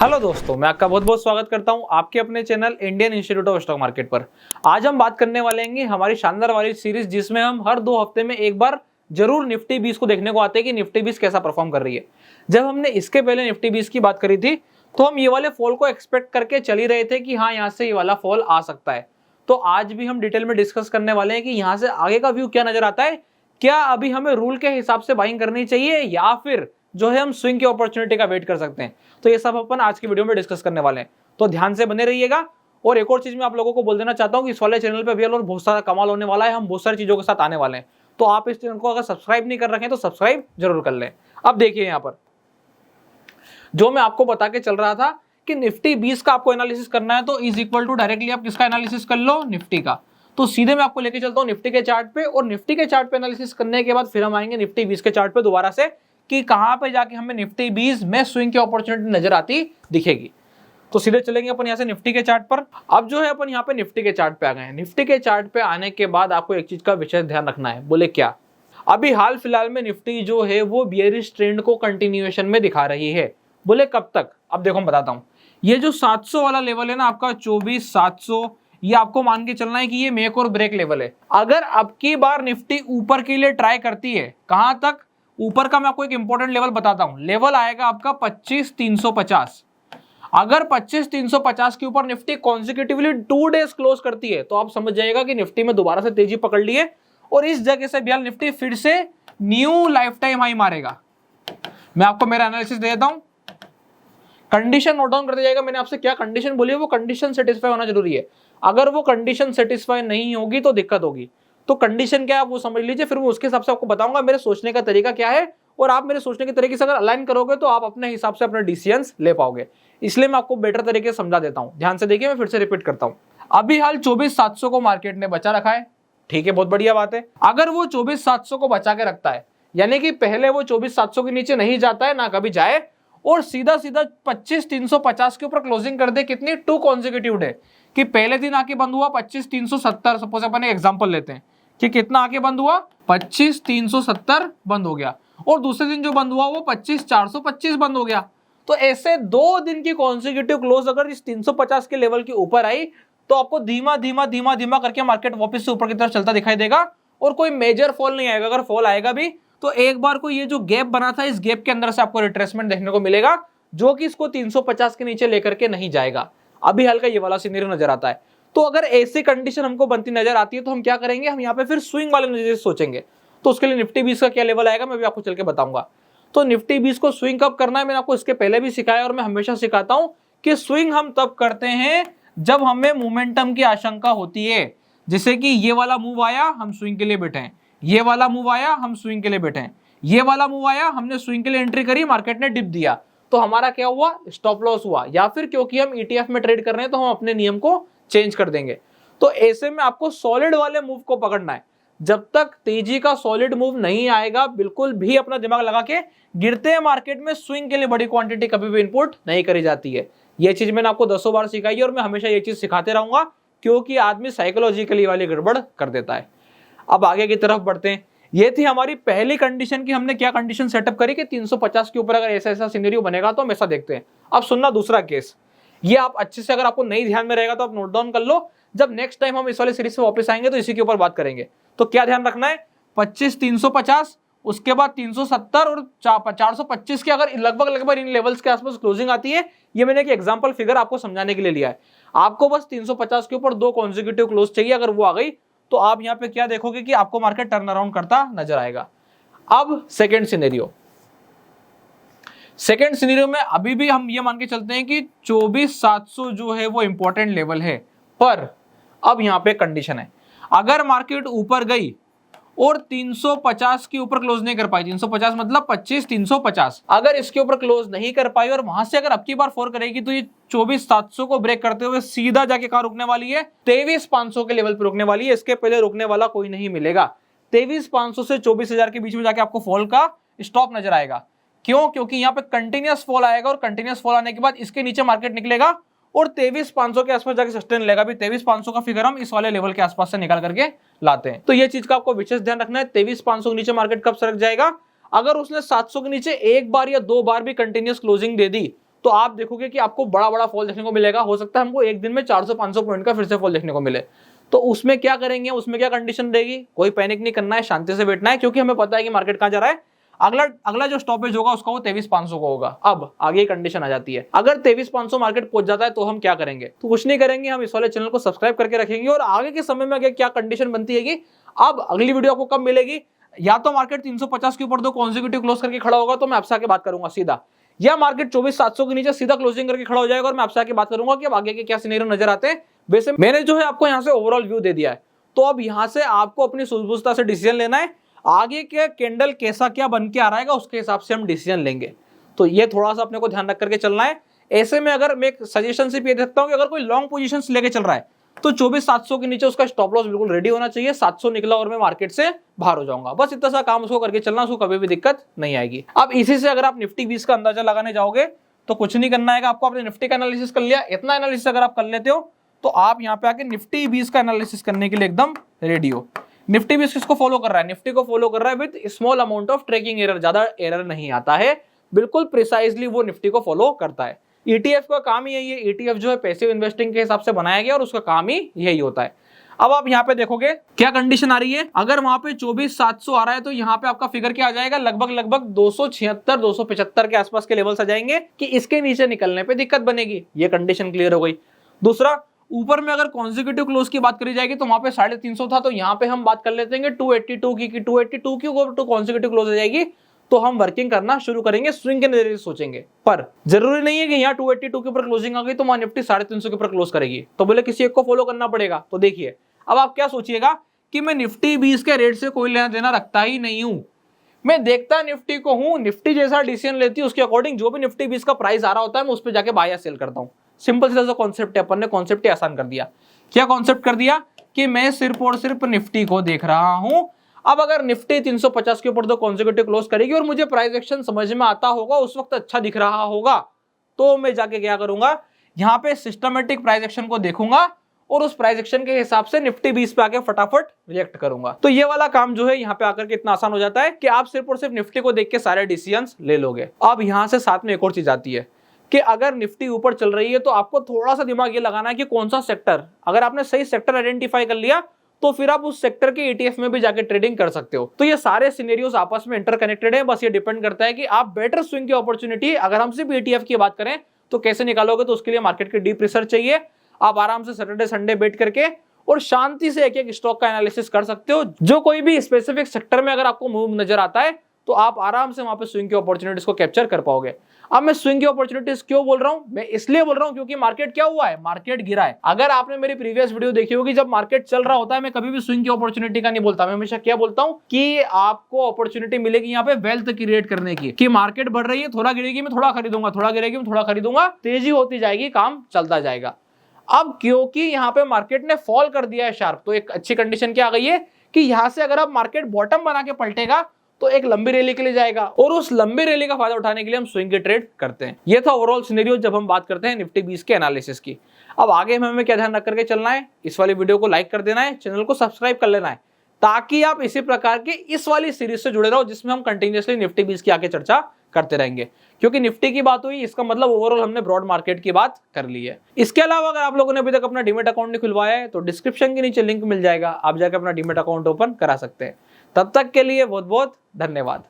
Hello दोस्तों, मैं आपका बहुत बहुत स्वागत करता हूं आपके अपने channel Indian institute of stock market पर। आज हम बात करने वाले हैं हमारी शानदार वाली सीरीज, जिसमें हम हर 2 हफ्ते में एक बार जरूर निफ्टी 20 को देखने को आते हैं कि निफ्टी 20 कैसा परफॉर्म कर रही है। जब हमने इसके पहले निफ्टी 20 की बात करी थी तो हम ये वाले फॉल को एक्सपेक्ट करके चल ही रहे थे कि हाँ, यहाँ से ये वाला फॉल आ सकता है। तो आज भी हम डिटेल में डिस्कस करने वाले हैं कि यहाँ से आगे का व्यू क्या नजर आता है। क्या अभी हमें रूल के हिसाब से बाइंग करनी चाहिए या फिर जो है हम स्विंग की अपॉर्चुनिटी का वेट कर सकते हैं। तो ये सब अपन आज की वीडियो में डिस्कस करने वाले हैं, तो ध्यान से बने रहिएगा। और एक और चीज मैं आप लोगों को बोल देना चाहता हूं कि इस वाले चैनल पे अभी और बहुत सारा कमाल होने वाला है। हम बहुत सारी चीजों के साथ आने वाले हैं, तो आप इस चैनल को अगर सब्सक्राइब नहीं कर रखे हैं तो सब्सक्राइब जरूर कर लें। अब देखिए यहाँ पर जो मैं आपको बता के चल रहा था कि निफ्टी 20 का आपको एनालिसिस करना है, तो इज इक्वल टू डायरेक्टली आप किसका एनालिसिस कर लो, निफ्टी का। तो सीधे मैं आपको लेके चलता हूँ निफ्टी के चार्ट पे, और निफ्टी के चार्ट पे एनालिसिस करने के बाद फिर हम आएंगे निफ्टी 20 के चार्ट पे दोबारा से कि कहां पे जाके हमें निफ्टी 20 में स्विंग की अपॉर्चुनिटी नजर आती दिखेगी। तो सीधे चलेंगे अपन यहाँ से निफ्टी के चार्ट पर। अब जो है अपन यहाँ पे निफ्टी के चार्ट पे आ गए हैं। निफ्टी के चार्ट पे आने के बाद आपको एक चीज का विशेष ध्यान रखना है। बोले क्या? अभी हाल फिलहाल में निफ्टी जो है वो बियरिश ट्रेंड को कंटिन्यूएशन में दिखा रही है। बोले कब तक? अब देखो मैं बताता हूँ। ये जो 700 वाला लेवल है ना आपका 24,700, ये आपको मान के चलना है कि ये मेक और ब्रेक लेवल है। अगर अब की बार निफ्टी ऊपर के लिए ट्राई करती है, कहां तक ऊपर का मैं आपको एक इंपॉर्टेंट लेवल बताता हूं। लेवल आएगा आपका 25,350। अगर 25,350 के ऊपर निफ्टी कॉन्सिक्यूटिवली 2 डेज क्लोज करती है तो आप समझ जाइएगा कि निफ्टी में दोबारा से तेजी पकड़ ली है, और इस जगह से भी निफ्टी फिर से न्यू लाइफ टाइम हाई मारेगा। मैं आपको मेरा एनालिसिस दे देता हूं। कंडीशन नोट डाउन करते जाएगा। मैंने आपसे क्या कंडीशन बोली है, वो कंडीशन सेटिस्फाई होना जरूरी है। अगर वो कंडीशन सेटिस्फाई नहीं होगी तो दिक्कत होगी। तो कंडीशन क्या है आप वो समझ लीजिए, फिर वो उसके हिसाब से आपको बताऊंगा मेरे सोचने का तरीका क्या है, और आप मेरे सोचने के तरीके से अगर अलाइन करोगे तो आप अपने हिसाब से अपने डिसीजंस ले पाओगे। इसलिए मैं आपको बेटर तरीके से समझा देता हूं। ध्यान से देखिए, मैं फिर से रिपीट करता हूं। अभी हाल 24,700 को मार्केट ने बचा रखा है, ठीक है, बहुत बढ़िया बात है। अगर वो 24,700 को बचा के रखता है, यानी कि पहले वो 24,700 के नीचे नहीं जाता है, ना कभी जाए, और सीधा सीधा 25,350 के ऊपर क्लोजिंग कर दे, कितनी 2 कॉन्सेक्यूटिव डे, कि पहले दिन आके बंद हुआ 25,370, सपोज अपन एक एग्जांपल लेते हैं कि कितना आके बंद हुआ 25,370 बंद हो गया, और दूसरे दिन जो बंद हुआ वो 25,425 बंद हो गया। तो ऐसे 2 दिन की कॉन्सेक्यूटिव क्लोज अगर इस 350 के लेवल के ऊपर आई तो आपको धीमा धीमा धीमा धीमा करके मार्केट वापस से ऊपर की तरफ चलता दिखाई देगा, और कोई मेजर फॉल नहीं आएगा। अगर फॉल आएगा भी तो एक बार को ये जो गैप बना था, इस गैप के अंदर से आपको रिट्रेसमेंट देखने को मिलेगा, जो कि इसको 350 के नीचे लेकर के नहीं जाएगा। अभी हल्का ये वाला सिनेरियो नजर आता है। तो अगर ऐसी कंडीशन हमको बनती नजर आती है तो हम क्या करेंगे, हम यहाँ पे फिर स्विंग वाले नजरिए से सोचेंगे। तो उसके लिए निफ्टी 20 का क्या लेवल आएगा मैं भी आपको चल के बताऊंगा। तो निफ्टी 20 को स्विंग कब करना है मैंने आपको इसके पहले भी सिखाया, और मैं हमेशा सिखाता हूं कि स्विंग हम तब करते हैं जब हमें मोमेंटम की आशंका होती है। जैसे कि ये वाला मूव आया, हम स्विंग के लिए बैठे हैं। ये वाला मूव आया, हम स्विंग के लिए बैठे हैं। ये वाला मूव आया, हमने स्विंग के लिए एंट्री करी, मार्केट ने डिप दिया, तो हमारा क्या हुआ, स्टॉप लॉस हुआ। या फिर क्योंकि हम ETF में ट्रेड कर रहे हैं तो हम अपने नियम को चेंज कर देंगे। तो ऐसे में आपको सॉलिड वाले मूव को पकड़ना है। जब तक तेजी का सॉलिड मूव नहीं आएगा, बिल्कुल भी अपना दिमाग लगा के गिरते हैं मार्केट में स्विंग के लिए बड़ी क्वांटिटी कभी भी इनपुट नहीं करी जाती है। यह चीज मैंने आपको 10 बार सिखाई है, और मैं हमेशा ये चीज सिखाते रहूंगा, क्योंकि आदमी साइकोलॉजिकली वाली गड़बड़ कर देता है। अब आगे की तरफ बढ़ते हैं। ये थी हमारी पहली कंडीशन की हमने क्या कंडीशन सेटअप करी कि 350 के ऊपर अगर ऐसा ऐसा सिनेरियो बनेगा तो हम ऐसा देखते हैं। अब सुनना दूसरा केस, ये आप अच्छे से, अगर आपको नहीं ध्यान में रहेगा तो आप नोट डाउन कर लो। जब नेक्स्ट टाइम हम इस वाले सीरीज से वापस आएंगे तो इसी के ऊपर बात करेंगे। तो क्या ध्यान रखना है, 25,350, उसके बाद 370 और 425 की अगर लगभग इन लेवल्स के आसपास क्लोजिंग आती है, ये मैंने एक एग्जांपल फिगर आपको समझाने के लिए लिया है। आपको बस 350 के ऊपर 2 कॉन्सेक्यूटिव क्लोज चाहिए। अगर वो आ गई तो आप यहाँ पे क्या देखोगे कि आपको मार्केट टर्न अराउंड करता नजर आएगा। अब सेकंड सिनेरियो में अभी भी हम ये मान के चलते हैं कि 24,700 जो है वो इंपॉर्टेंट लेवल है, पर अब यहाँ पे कंडीशन है, अगर मार्केट ऊपर गई और 350 के ऊपर क्लोज नहीं कर पाई, 350 मतलब 25,350, अगर इसके ऊपर क्लोज नहीं कर पाई और वहां से अगर अब की बार फॉल करेगी तो ये 24,700 को ब्रेक करते हुए सीधा जाके कहां रुकने वाली है, 23,500 के लेवल पर रुकने वाली है। इसके पहले रुकने वाला कोई नहीं मिलेगा। 23,500 से 24,000 के बीच में जाके आपको फॉल का स्टॉप नजर आएगा। क्यों? क्योंकि यहाँ पे कंटिन्यूअस फॉल आएगा, और कंटिन्यूअस फॉल आने के बाद इसके नीचे मार्केट निकलेगा और 23,500 के आसपास जाके सस्टेन लेगा। भी 23,500 का फिगर हम इस वाले लेवल के आसपास से निकाल करके लाते हैं। तो ये चीज का आपको विशेष ध्यान रखना है। 23,500 के नीचे मार्केट कब सरक जाएगा, अगर उसने 700 के नीचे एक बार या 2 बार भी कंटिन्यूअस क्लोजिंग दे दी तो आप देखोगे कि आपको बड़ा बड़ा फॉल देखने को मिलेगा। हो सकता है हमको एक दिन में 400-500 पॉइंट का फिर से फॉल देखने को मिले। तो उसमें क्या करेंगे, उसमें क्या कंडीशन रहेगी, कोई पैनिक नहीं करना है, शांति से बैठना है, क्योंकि हमें पता है कि मार्केट कहां जा रहा है। अगला जो स्टॉपेज होगा उसका वो 23,500 का होगा। अब आगे कंडीशन आ जाती है, अगर 23,500 मार्केट पहुंच जाता है तो हम क्या करेंगे, तो कुछ नहीं करेंगे, हम इस वाले चैनल को सब्सक्राइब करके रखेंगे। और आगे के समय में क्या कंडीशन बनती है कि अब अगली वीडियो आपको कब मिलेगी, या तो मार्केट 350 के ऊपर दो कॉन्सेक्यूटिव क्लोज करके खड़ा होगा तो मैं आपसे आके बात करूंगा सीधा, या मार्केट 24,700 के नीचे सीधा क्लोजिंग करके खड़ा हो जाएगा और मैं आपसे आके बात करूंगा कि अब आगे के क्या सिनेरियो नजर आते हैं। वैसे मैंने जो है आपको यहाँ से ओवरऑल व्यू दे दिया है, तो अब यहाँ से आपको अपनी सूझबूझता से डिसीजन लेना है, आगे के कैंडल कैसा क्या बन के आ रहा है उसके हिसाब से हम डिसीजन लेंगे। तो ये थोड़ा सा अपने को ध्यान रख करके चलना है। ऐसे में अगर मैं एक सजेशन सिर्फ ये देखता हूँ कि अगर कोई लॉन्ग पोजीशंस लेके चल रहा है तो 24,700 के नीचे उसका स्टॉप लॉस बिल्कुल रेडी होना चाहिए। 700 निकला और मैं मार्केट से बाहर हो जाऊंगा, बस इतना सा काम उसको करके चलना, उसको कभी भी दिक्कत नहीं आएगी। अब इसी से अगर आप निफ्टी 20 का अंदाजा लगाने जाओगे तो कुछ नहीं करना है, आपको अपने निफ्टी का एनालिसिस कर लिया, इतना एनालिसिस अगर आप कर लेते हो तो आप यहाँ पे आके निफ्टी 20 का एनालिसिस करने के लिए एकदम रेडी हो। निफ्टी 20 किसको फॉलो कर रहा है, निफ्टी को फॉलो कर रहा है with small amount of tracking error, ज्यादा एरर नहीं आता है, बिल्कुल प्रिसाइजली वो निफ्टी को फॉलो करता है। ETF का काम ही यही है, ETF जो है पैसिव इन्वेस्टिंग के हिसाब से बनाया गया और उसका काम ही यही होता है। अब आप यहाँ पे देखोगे क्या कंडीशन आ रही है, अगर वहां पे 24,700 आ रहा है तो यहाँ पे आपका फिगर क्या आ जाएगा, लगभग 276-275 के आसपास के लेवल्स आ जाएंगे कि इसके नीचे निकलने पे दिक्कत बनेगी। ये कंडीशन क्लियर हो गई। दूसरा, ऊपर में अगर कॉन्जिक्यूटिव क्लोज की बात करी जाएगी तो वहां पे 350 था, तो यहाँ पे हम बात कर लेते हैं 282 की 282 की ओवर टू कॉन्जिक्यूटिव क्लोज आ जाएगी तो हम वर्किंग करना शुरू करेंगे, स्विंग के नजरिए से सोचेंगे। पर जरूरी नहीं है कि यहाँ 282 के ऊपर क्लोजिंग आ गई तो वहां निफ्टी 350 के ऊपर क्लोज करेगी, तो बोले किसी एक को फॉलो करना पड़ेगा। तो देखिए अब आप क्या सोचिएगा कि मैं निफ्टी 20 के रेट से कोई लेना देना रखता ही नहीं हूं, मैं देखता निफ्टी को हूं, निफ्टी जैसा डिसीजन लेती है उसके अकॉर्डिंग जो भी निफ्टी 20 का प्राइस आ रहा होता है मैं उस पर जाके बाय या सेल करता हूं। सिंपल सा कॉन्सेप्ट है, अपन ने कॉन्सेप्ट ही आसान कर दिया। क्या कॉन्सेप्ट कर दिया कि मैं सिर्फ और सिर्फ निफ्टी को देख रहा हूं। अब अगर निफ्टी 350 के ऊपर दो कॉन्सेक्यूटिव क्लोज करेगी और मुझे प्राइस एक्शन समझ में आता होगा, उस वक्त अच्छा दिख रहा होगा, तो मैं जाके क्या करूंगा, यहाँ पे सिस्टमेटिक प्राइस एक्शन को देखूंगा और उस प्राइस एक्शन के हिसाब से निफ्टी 20 पे आके फटाफट रिएक्ट करूंगा। तो ये वाला काम जो है यहाँ पे आकर के इतना आसान हो जाता है कि आप सिर्फ और सिर्फ निफ्टी को देख के सारे डिसीजंस ले लोगे। अब यहाँ से साथ में एक और चीज आती है कि अगर निफ्टी ऊपर चल रही है तो आपको थोड़ा सा दिमाग ये लगाना है कि कौन सा सेक्टर, अगर आपने सही सेक्टर आइडेंटिफाई कर लिया तो फिर आप उस सेक्टर के ETF में भी जाके ट्रेडिंग कर सकते हो। तो ये सारे सिनेरियोज आपस में इंटरकनेक्टेड है, बस ये डिपेंड करता है कि आप बेटर स्विंग की अपॉर्चुनिटी, अगर हम सिर्फ ETF की बात करें तो कैसे निकालोगे। तो उसके लिए मार्केट की डीप रिसर्च चाहिए। आप आराम से सैटरडे संडे बैठ करके और शांति से एक एक स्टॉक का एनालिसिस कर सकते हो। जो कोई भी स्पेसिफिक सेक्टर में अगर आपको मूव नजर आता है तो आप आराम से वहां पे स्विंग की अपॉर्चुनिटीज को कैप्चर कर पाओगे। अब मैं स्विंग की अपॉर्चुनिटीज क्यों बोल रहा हूं, मैं इसलिए बोल रहा हूं क्योंकि मार्केट क्या हुआ है, मार्केट गिरा है। अगर आपने मेरी प्रीवियस वीडियो देखी होगी, जब मार्केट चल रहा होता है मैं कभी भी स्विंग की अपॉर्चुनिटी का नहीं बोलता, मैं हमेशा क्या बोलता हूं कि आपको अपॉर्चुनिटी मिलेगी यहाँ पे वेल्थ क्रिएट करने की, कि मार्केट बढ़ रही है, थोड़ा गिरेगी मैं थोड़ा खरीदूंगा, थोड़ा गिरेगी मैं थोड़ा खरीदूंगा, तेजी होती जाएगी, काम चलता जाएगा। अब क्योंकि यहाँ पे मार्केट ने फॉल कर दिया है शार्प, तो एक अच्छी कंडीशन क्या आ गई है कि यहाँ से अगर आप मार्केट बॉटम बना के पलटेगा तो एक लंबी रैली के लिए जाएगा और उस लंबी रैली का फायदा उठाने के लिए हम स्विंग के ट्रेड करते हैं। ये था ओवरऑल सिनेरियो जब हम बात करते हैं निफ्टी 20 के एनालिसिस की। अब आगे हमें क्या ध्यान रख करके चलना है, इस वाली वीडियो को लाइक कर देना है, चैनल को सब्सक्राइब कर लेना है, ताकि आप इसी प्रकार के इस वाली सीरीज से जुड़े रहो जिसमें हम कंटिन्यूअसली निफ्टी 20 की आगे चर्चा करते रहेंगे। क्योंकि निफ्टी की बात हुई, इसका मतलब ओवरऑल हमने ब्रॉड मार्केट की बात कर ली है। इसके अलावा अगर आप लोगों ने अभी तक अपना डीमेट अकाउंट नहीं खुलवाया है तो डिस्क्रिप्शन के नीचे लिंक मिल जाएगा, आप जाकर अपना डीमेट अकाउंट ओपन करा सकते हैं। तब तक के लिए बहुत बहुत धन्यवाद।